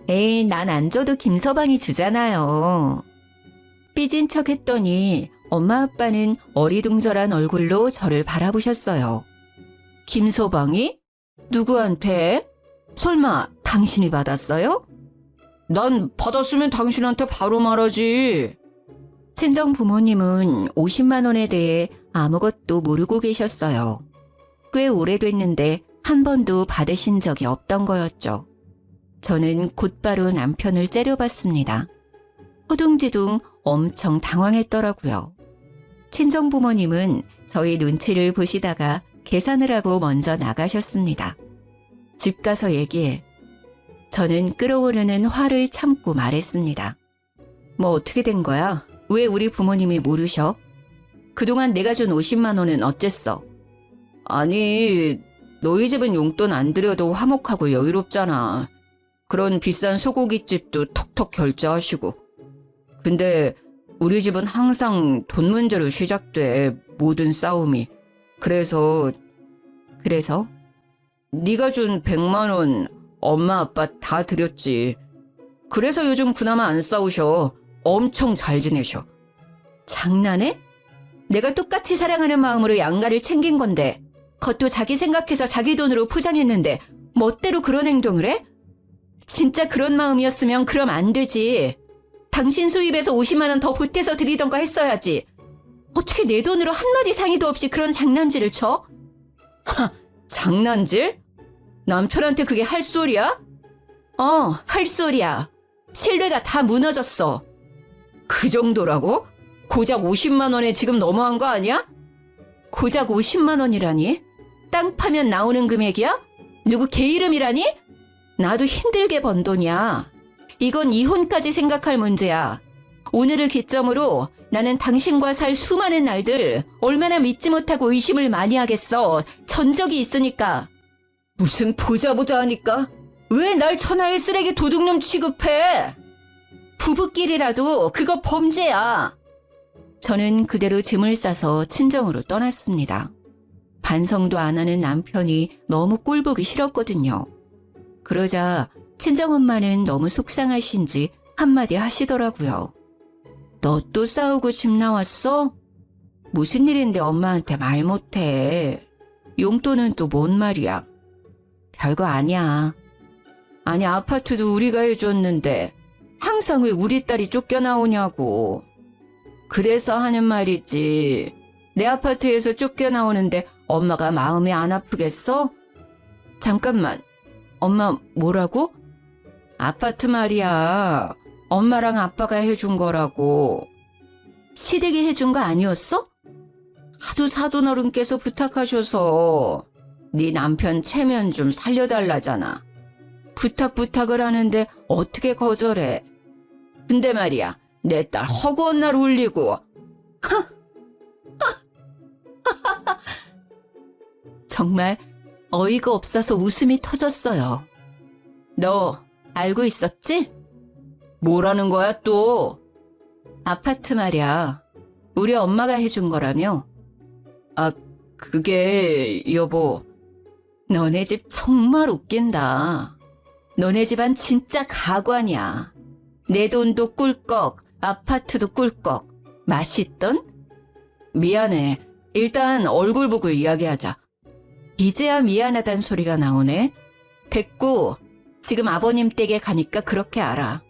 [SPEAKER 1] 에이, 난 안 줘도 김서방이 주잖아요. 삐진 척 했더니 엄마 아빠는 어리둥절한 얼굴로 저를 바라보셨어요. 김서방이? 누구한테? 설마 당신이 받았어요?
[SPEAKER 2] 난 받았으면 당신한테 바로 말하지.
[SPEAKER 1] 친정 부모님은 50만 원에 대해 아무것도 모르고 계셨어요. 꽤 오래됐는데 한 번도 받으신 적이 없던 거였죠. 저는 곧바로 남편을 째려봤습니다. 허둥지둥 엄청 당황했더라고요. 친정 부모님은 저희 눈치를 보시다가 계산을 하고 먼저 나가셨습니다. 집 가서 얘기해. 저는 끓어오르는 화를 참고 말했습니다. 뭐 어떻게 된 거야? 왜 우리 부모님이 모르셔? 그동안 내가 준 50만 원은 어쨌어?
[SPEAKER 2] 아니, 너희 집은 용돈 안 드려도 화목하고 여유롭잖아. 그런 비싼 소고기집도 턱턱 결제하시고. 근데 우리 집은 항상 돈 문제로 시작돼, 모든 싸움이. 그래서 네가 준 100만 원 엄마 아빠 다 드렸지. 그래서 요즘 그나마 안 싸우셔. 엄청 잘 지내셔.
[SPEAKER 1] 장난해? 내가 똑같이 사랑하는 마음으로 양가를 챙긴 건데 그것도 자기 생각해서 자기 돈으로 포장했는데 멋대로 그런 행동을 해? 진짜 그런 마음이었으면 그럼 안 되지. 당신 수입에서 50만 원 더 보태서 드리던가 했어야지. 어떻게 내 돈으로 한마디 상의도 없이 그런 장난질을 쳐?
[SPEAKER 2] 하, 장난질? 남편한테 그게 할 소리야?
[SPEAKER 1] 할 소리야. 신뢰가 다 무너졌어.
[SPEAKER 2] 그 정도라고? 고작 50만 원에 지금 너무한 거 아니야?
[SPEAKER 1] 고작 50만 원이라니? 땅 파면 나오는 금액이야? 누구 개 이름이라니? 나도 힘들게 번 돈이야. 이건 이혼까지 생각할 문제야. 오늘을 기점으로 나는 당신과 살 수많은 날들 얼마나 믿지 못하고 의심을 많이 하겠어. 전적이 있으니까.
[SPEAKER 2] 무슨 보자 하니까? 왜 날 천하의 쓰레기 도둑놈 취급해?
[SPEAKER 1] 부부끼리라도 그거 범죄야. 저는 그대로 짐을 싸서 친정으로 떠났습니다. 반성도 안 하는 남편이 너무 꼴보기 싫었거든요. 그러자 친정엄마는 너무 속상하신지 한마디 하시더라고요. 너 또 싸우고 집 나왔어? 무슨 일인데 엄마한테 말 못해. 용돈은 또 뭔 말이야. 별거 아니야. 아니, 아파트도 우리가 해줬는데 항상 왜 우리 딸이 쫓겨나오냐고. 그래서 하는 말이지. 내 아파트에서 쫓겨나오는데 엄마가 마음이 안 아프겠어? 잠깐만. 엄마 뭐라고? 아파트 말이야. 엄마랑 아빠가 해준 거라고. 시댁이 해준 거 아니었어? 하도 사돈 어른께서 부탁하셔서 네 남편 체면 좀 살려달라잖아. 부탁을 하는데 어떻게 거절해. 근데 말이야,
[SPEAKER 2] 내 딸 허구한 날 울리고.
[SPEAKER 1] 정말 어이가 없어서 웃음이 터졌어요. 너 알고 있었지?
[SPEAKER 2] 뭐라는 거야 또?
[SPEAKER 1] 아파트 말이야. 우리 엄마가 해준 거라며.
[SPEAKER 2] 아, 그게 여보.
[SPEAKER 1] 너네 집 정말 웃긴다. 너네 집안 진짜 가관이야. 내 돈도 꿀꺽, 아파트도 꿀꺽. 맛있던?
[SPEAKER 2] 미안해. 일단 얼굴 보고 이야기하자.
[SPEAKER 1] 이제야 미안하단 소리가 나오네. 됐고, 지금 아버님 댁에 가니까 그렇게 알아.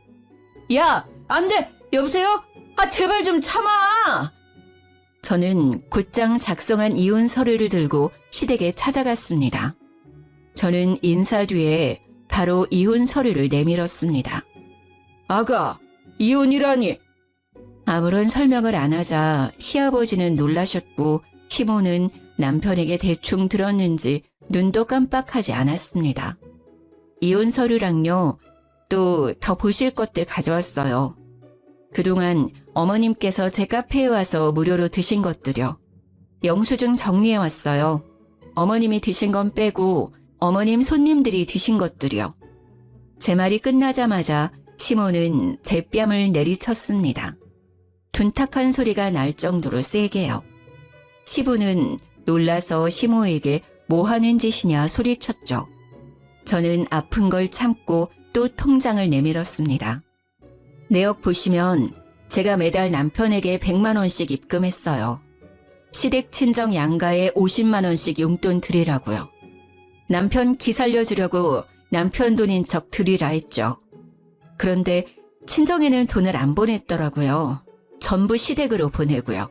[SPEAKER 2] 야, 안 돼! 여보세요? 아, 제발 좀 참아!
[SPEAKER 1] 저는 곧장 작성한 이혼 서류를 들고 시댁에 찾아갔습니다. 저는 인사 뒤에 바로 이혼 서류를 내밀었습니다.
[SPEAKER 2] 아가, 이혼이라니.
[SPEAKER 1] 아무런 설명을 안 하자 시아버지는 놀라셨고 시모는 남편에게 대충 들었는지 눈도 깜빡하지 않았습니다. 이혼 서류랑요, 또 더 보실 것들 가져왔어요. 그동안 어머님께서 제 카페에 와서 무료로 드신 것들요. 영수증 정리해왔어요. 어머님이 드신 건 빼고 어머님 손님들이 드신 것들이요. 제 말이 끝나자마자 시모는 제 뺨을 내리쳤습니다. 둔탁한 소리가 날 정도로 세게요. 시부는 놀라서 시모에게 뭐 하는 짓이냐 소리쳤죠. 저는 아픈 걸 참고 또 통장을 내밀었습니다. 내역 보시면 제가 매달 남편에게 100만 원씩 입금했어요. 시댁 친정 양가에 50만 원씩 용돈 드리라고요. 남편 기 살려주려고 남편 돈인 척 드리라 했죠. 그런데 친정에는 돈을 안 보냈더라고요. 전부 시댁으로 보내고요.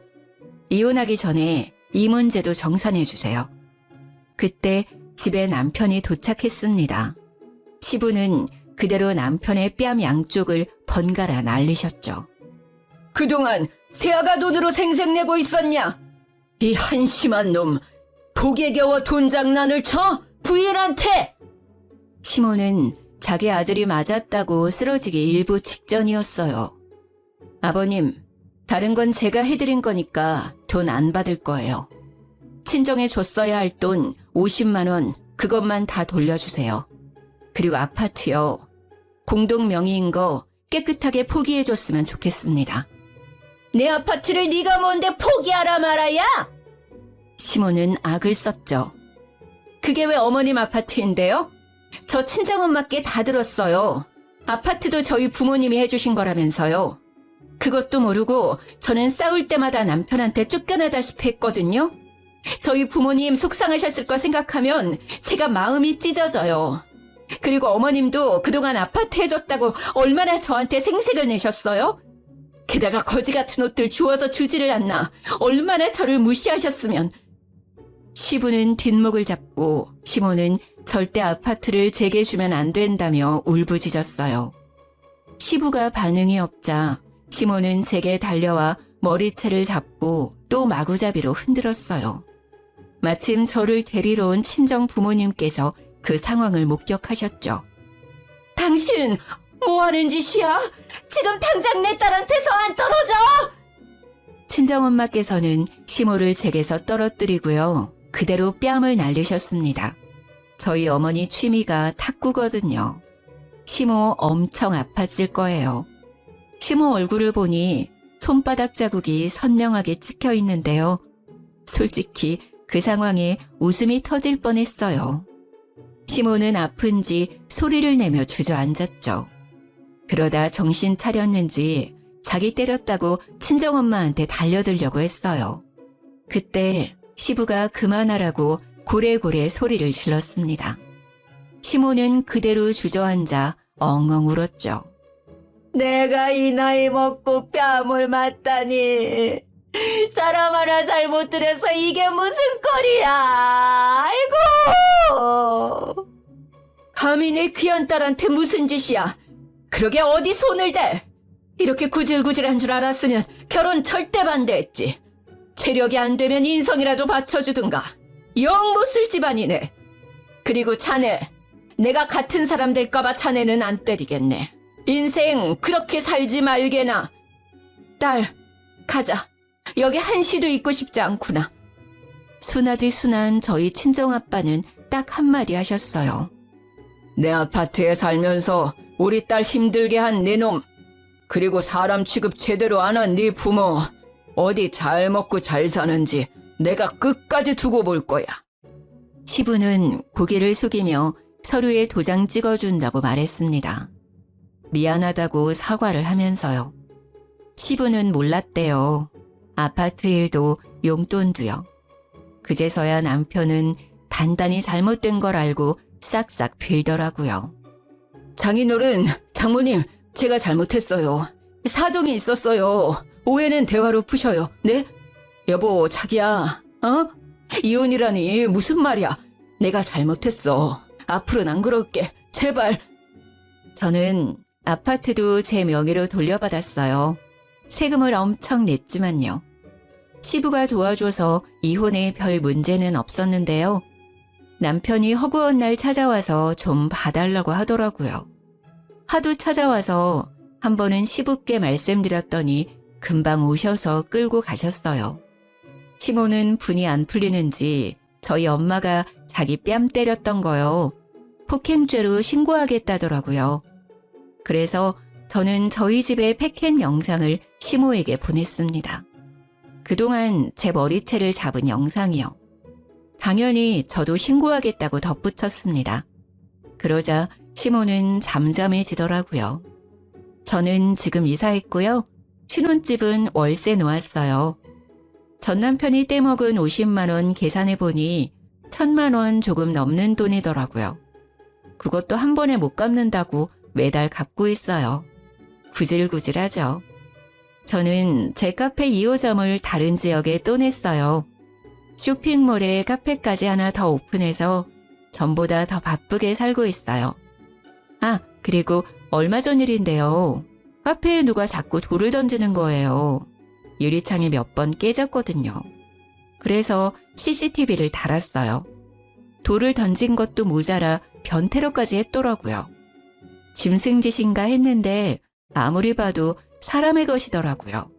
[SPEAKER 1] 이혼하기 전에 이 문제도 정산해 주세요. 그때 집에 남편이 도착했습니다. 시부는 그대로 남편의 뺨 양쪽을 번갈아 날리셨죠.
[SPEAKER 2] 그동안 새아가 돈으로 생색내고 있었냐? 이 한심한 놈, 독에 겨워 돈 장난을 쳐? 부인한테!
[SPEAKER 1] 시모는 자기 아들이 맞았다고 쓰러지기 일부 직전이었어요. 아버님, 다른 건 제가 해드린 거니까 돈 안 받을 거예요. 친정에 줬어야 할 돈 50만 원, 그것만 다 돌려주세요. 그리고 아파트요. 공동 명의인 거 깨끗하게 포기해줬으면 좋겠습니다.
[SPEAKER 2] 내 아파트를 네가 뭔데 포기하라 말아야?
[SPEAKER 1] 시모는 악을 썼죠.
[SPEAKER 2] 그게 왜 어머님 아파트인데요? 저 친정엄마께 다 들었어요. 아파트도 저희 부모님이 해주신 거라면서요. 그것도 모르고 저는 싸울 때마다 남편한테 쫓겨나다시피 했거든요. 저희 부모님 속상하셨을 거 생각하면 제가 마음이 찢어져요. 그리고 어머님도 그동안 아파트 해줬다고 얼마나 저한테 생색을 내셨어요? 게다가 거지 같은 옷들 주워서 주지를 않나 얼마나 저를 무시하셨으면.
[SPEAKER 1] 시부는 뒷목을 잡고 시모는 절대 아파트를 제게 주면 안 된다며 울부짖었어요. 시부가 반응이 없자 시모는 제게 달려와 머리채를 잡고 또 마구잡이로 흔들었어요. 마침 저를 데리러 온 친정 부모님께서 그 상황을 목격하셨죠.
[SPEAKER 2] 당신 뭐 하는 짓이야? 지금 당장 내 딸한테서 안 떨어져!
[SPEAKER 1] 친정엄마께서는 시모를 제게서 떨어뜨리고요. 그대로 뺨을 날리셨습니다. 저희 어머니 취미가 탁구거든요. 시모 엄청 아팠을 거예요. 시모 얼굴을 보니 손바닥 자국이 선명하게 찍혀 있는데요. 솔직히 그 상황에 웃음이 터질 뻔했어요. 시모는 아픈지 소리를 내며 주저앉았죠. 그러다 정신 차렸는지 자기 때렸다고 친정엄마한테 달려들려고 했어요. 그때 시부가 그만하라고 고래고래 소리를 질렀습니다. 시모는 그대로 주저앉아 엉엉 울었죠.
[SPEAKER 2] 내가 이 나이 먹고 뺨을 맞다니. 사람 하나 잘못 들여서 이게 무슨 꼴이야. 아이고. 감히 내 귀한 딸한테 무슨 짓이야. 그러게 어디 손을 대. 이렇게 구질구질한 줄 알았으면 결혼 절대 반대했지. 체력이 안 되면 인성이라도 받쳐주든가. 영 못 쓸 집안이네. 그리고 자네, 내가 같은 사람 될까봐 자네는 안 때리겠네. 인생 그렇게 살지 말게나. 딸, 가자. 여기 한시도 있고 싶지 않구나.
[SPEAKER 1] 순하디 순한 저희 친정아빠는 딱 한마디 하셨어요.
[SPEAKER 2] 내 아파트에 살면서 우리 딸 힘들게 한 네 놈, 그리고 사람 취급 제대로 안 한 네 부모, 어디 잘 먹고 잘 사는지 내가 끝까지 두고 볼 거야.
[SPEAKER 1] 시부는 고개를 숙이며 서류에 도장 찍어준다고 말했습니다. 미안하다고 사과를 하면서요. 시부는 몰랐대요. 아파트 일도 용돈도요. 그제서야 남편은 단단히 잘못된 걸 알고 싹싹 빌더라고요.
[SPEAKER 2] 장인어른, 장모님, 제가 잘못했어요. 사정이 있었어요. 오해는 대화로 푸셔요. 네? 여보, 자기야, 이혼이라니 무슨 말이야. 내가 잘못했어. 앞으로는 안 그럴게. 제발.
[SPEAKER 1] 저는 아파트도 제 명의로 돌려받았어요. 세금을 엄청 냈지만요. 시부가 도와줘서 이혼에 별 문제는 없었는데요. 남편이 허구한 날 찾아와서 좀 봐달라고 하더라고요. 하도 찾아와서 한 번은 시부께 말씀드렸더니 금방 오셔서 끌고 가셨어요. 시모는 분이 안 풀리는지 저희 엄마가 자기 뺨 때렸던 거요. 폭행죄로 신고하겠다더라고요. 그래서 저는 저희 집의 패켄 영상을 시모에게 보냈습니다. 그동안 제 머리채를 잡은 영상이요. 당연히 저도 신고하겠다고 덧붙였습니다. 그러자 시모는 잠잠해지더라고요. 저는 지금 이사했고요. 신혼집은 월세 놓았어요. 전 남편이 떼먹은 50만 원 계산해보니 1,000만 원 조금 넘는 돈이더라고요. 그것도 한 번에 못 갚는다고 매달 갚고 있어요. 구질구질하죠. 저는 제 카페 2호점을 다른 지역에 또 냈어요. 쇼핑몰에 카페까지 하나 더 오픈해서 전보다 더 바쁘게 살고 있어요. 아, 그리고 얼마 전 일인데요. 카페에 누가 자꾸 돌을 던지는 거예요. 유리창이 몇 번 깨졌거든요. 그래서 CCTV를 달았어요. 돌을 던진 것도 모자라 변태로까지 했더라고요. 짐승짓인가 했는데 아무리 봐도 사람의 것이더라고요.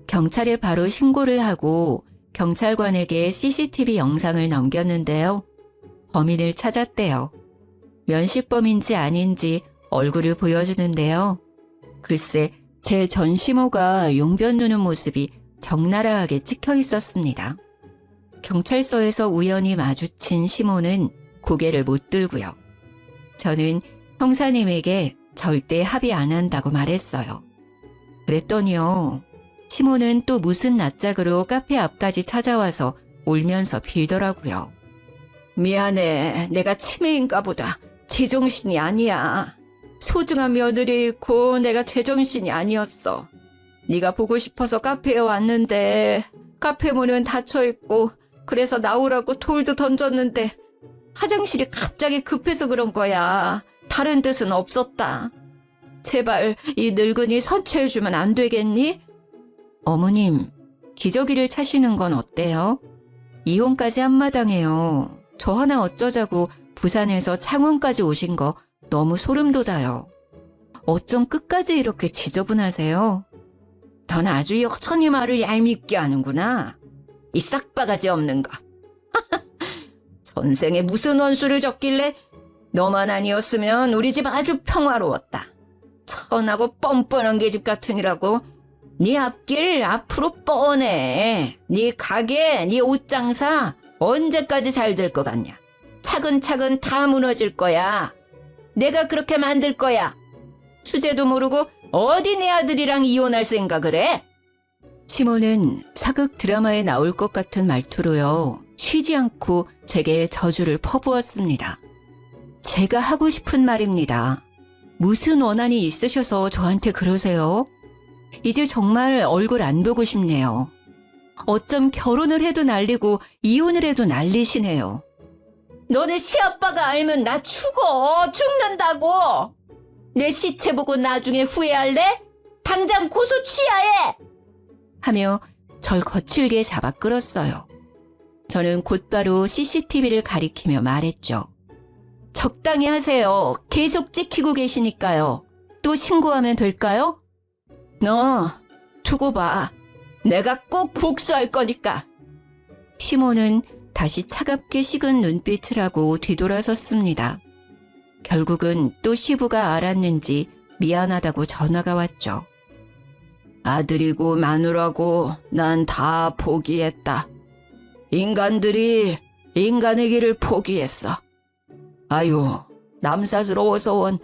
[SPEAKER 1] 경찰에 바로 신고를 하고 경찰관에게 CCTV 영상을 넘겼는데요. 범인을 찾았대요. 면식범인지 아닌지 얼굴을 보여주는데요. 글쎄, 제 전시모가 용변 누는 모습이 적나라하게 찍혀 있었습니다. 경찰서에서 우연히 마주친 시모는 고개를 못 들고요. 저는 형사님에게 절대 합의 안 한다고 말했어요. 그랬더니요. 시모는 또 무슨 낯짝으로 카페 앞까지 찾아와서 울면서 빌더라고요.
[SPEAKER 2] 미안해. 내가 치매인가 보다. 제정신이 아니야. 소중한 며느리 잃고 내가 제정신이 아니었어. 네가 보고 싶어서 카페에 왔는데 카페 문은 닫혀있고 그래서 나오라고 돌도 던졌는데 화장실이 갑자기 급해서 그런 거야. 다른 뜻은 없었다. 제발 이 늙은이 선처해주면 안 되겠니?
[SPEAKER 1] 어머님, 기저귀를 차시는 건 어때요? 이혼까지 한마당해요. 저 하나 어쩌자고 부산에서 창원까지 오신 거 너무 소름 돋아요. 어쩜 끝까지 이렇게 지저분하세요?
[SPEAKER 2] 넌 아주 여전히 말을 얄밉게 하는구나. 이 싹바가지 없는 거. 전생에 무슨 원수를 졌길래 너만 아니었으면 우리 집 아주 평화로웠다. 천하고 뻔뻔한 계집 같으니라고. 네 앞길 앞으로 뻔해. 네 가게, 네 옷장사 언제까지 잘 될 것 같냐. 차근차근 다 무너질 거야. 내가 그렇게 만들 거야. 수제도 모르고 어디 내 아들이랑 이혼할 생각을 해?
[SPEAKER 1] 시모는 사극 드라마에 나올 것 같은 말투로요. 쉬지 않고 제게 저주를 퍼부었습니다. 제가 하고 싶은 말입니다. 무슨 원한이 있으셔서 저한테 그러세요? 이제 정말 얼굴 안 보고 싶네요. 어쩜 결혼을 해도 난리고 이혼을 해도 난리시네요.
[SPEAKER 2] 너네 시아빠가 알면 나 죽는다고. 내 시체 보고 나중에 후회할래? 당장 고소 취하해.
[SPEAKER 1] 하며 절 거칠게 잡아 끌었어요. 저는 곧바로 CCTV를 가리키며 말했죠. 적당히 하세요. 계속 찍히고 계시니까요. 또 신고하면 될까요?
[SPEAKER 2] 너 두고 봐. 내가 꼭 복수할 거니까.
[SPEAKER 1] 시모는 다시 차갑게 식은 눈빛을 하고 뒤돌아섰습니다. 결국은 또 시부가 알았는지 미안하다고 전화가 왔죠.
[SPEAKER 2] 아들이고 마누라고 난 다 포기했다. 인간들이 인간의 길을 포기했어. 아유, 남사스러워서 원.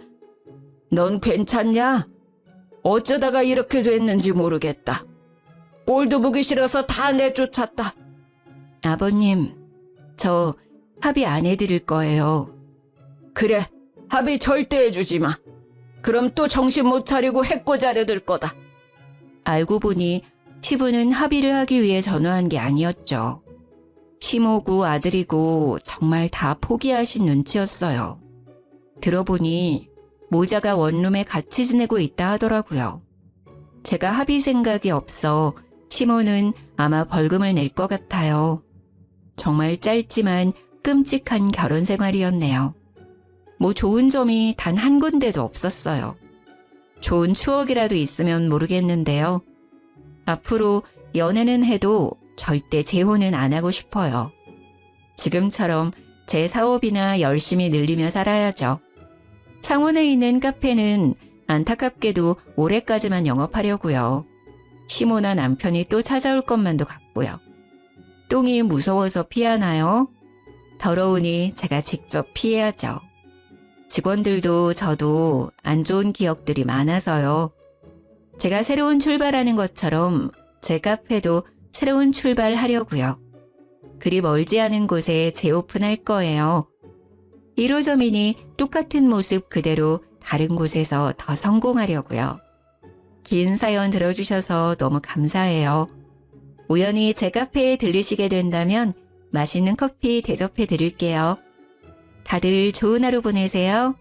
[SPEAKER 2] 넌 괜찮냐? 어쩌다가 이렇게 됐는지 모르겠다. 꼴도 보기 싫어서 다 내쫓았다.
[SPEAKER 1] 아버님, 저 합의 안 해드릴 거예요.
[SPEAKER 2] 그래, 합의 절대 해주지 마. 그럼 또 정신 못 차리고 해코자려들 거다.
[SPEAKER 1] 알고 보니 시부는 합의를 하기 위해 전화한 게 아니었죠. 시모고 아들이고 정말 다 포기하신 눈치였어요. 들어보니 모자가 원룸에 같이 지내고 있다 하더라고요. 제가 합의 생각이 없어 시모는 아마 벌금을 낼 것 같아요. 정말 짧지만 끔찍한 결혼 생활이었네요. 뭐 좋은 점이 단 한 군데도 없었어요. 좋은 추억이라도 있으면 모르겠는데요. 앞으로 연애는 해도 절대 재혼은 안 하고 싶어요. 지금처럼 제 사업이나 열심히 늘리며 살아야죠. 창원에 있는 카페는 안타깝게도 올해까지만 영업하려고요. 시모나 남편이 또 찾아올 것만도 같고요. 똥이 무서워서 피하나요? 더러우니 제가 직접 피해야죠. 직원들도 저도 안 좋은 기억들이 많아서요. 제가 새로운 출발하는 것처럼 제 카페도 새로운 출발하려고요. 그리 멀지 않은 곳에 재오픈할 거예요. 1호점이니 똑같은 모습 그대로 다른 곳에서 더 성공하려고요. 긴 사연 들어주셔서 너무 감사해요. 우연히 제 카페에 들리시게 된다면 맛있는 커피 대접해 드릴게요. 다들 좋은 하루 보내세요.